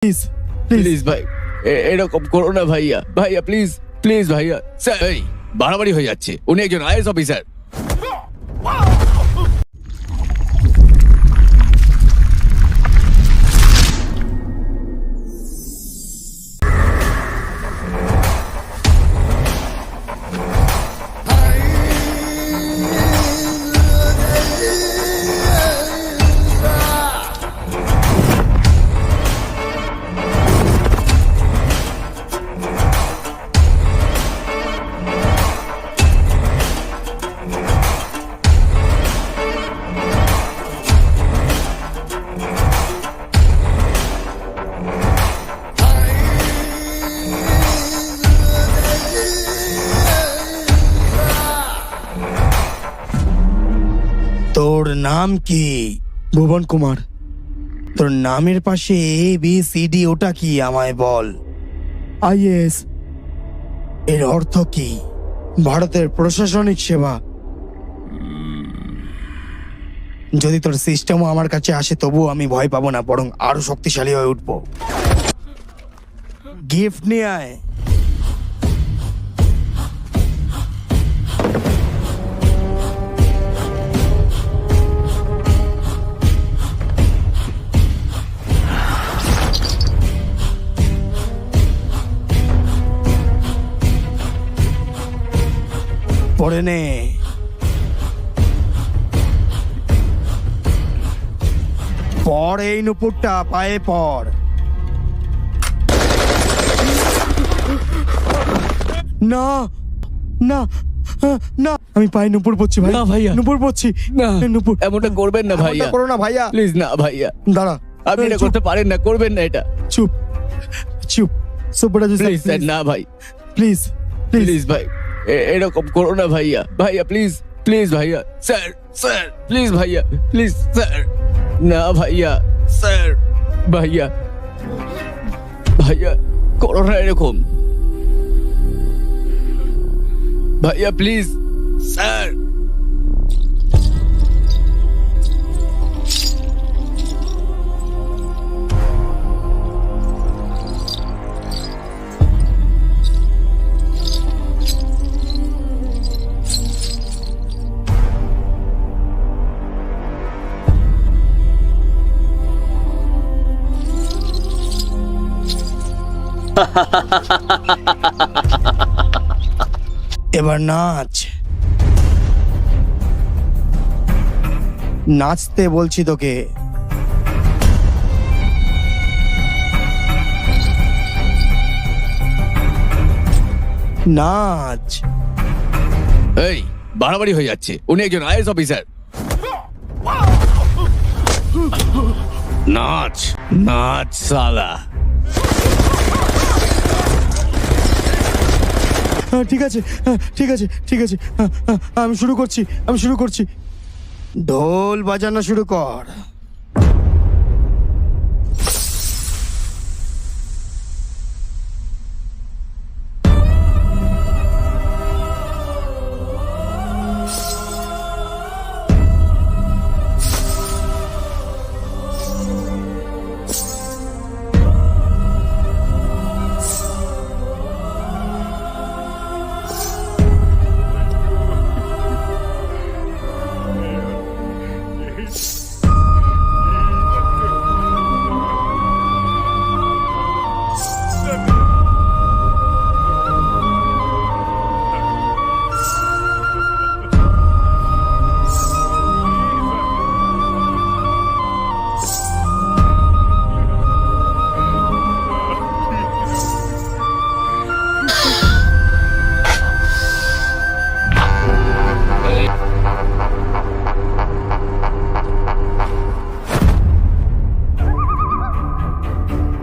Please please please ভাই এরকম করো না ভাইয়া, ভাইয়া প্লিজ প্লিজ ভাইয়া। স্যার এই বাড়াবাড়ি হয়ে যাচ্ছে, উনি একজন আইএস অফিসার। তোর নাম কি? ভুবন কুমার। তোর নামের পাশে ABCD ওটা কি আমায় বল। IAS এর অর্থ কি? ভারতের প্রশাসনিক সেবা। যদি তোর সিস্টেমও আমার কাছে আসে তবুও আমি ভয় পাবো না, বরং আরো শক্তিশালী হয়ে উঠবো। গিফট নিয়ে আয়। পড়ে নে। পড় এই নুপুরটা, পায়ে পড়। না না না, আমি পায়ে নুপুর পড়ছি ভাই। না ভাইয়া। নুপুর পড়ছি। না নুপুর। এমনটা করবেন না ভাইয়া, এমনটা করো না ভাইয়া। প্লিজ না ভাইয়া, দাঁড়া। আপনি এটা চুপ, করতে পারেন না, করবেন না এটা। চুপ চুপ। সুব্ররাজু স্যার, প্লিজ স্যার না ভাই, প্লিজ প্লিজ। প্লিজ ভাই এরকম করো না ভাইয়া, ভাইয়া প্লিজ প্লিজ ভাইয়া। স্যার স্যার প্লিজ ভাইয়া, প্লিজ স্যার। না ভাইয়া, স্যার ভাইয়া, ভাইয়া করো না এরকম ভাইয়া, প্লিজ স্যার। এবার নাচ। নাচতে বলছি তোকে। নাচ। এই বাড়াবাড়ি হয়ে যাচ্ছে, উনি একজন আইএস অফিসার। নাচ নাচ সালা। ঠিক আছে ঠিক আছে ঠিক আছে, আমি শুরু করছি। ঢোল বাজানো শুরু কর।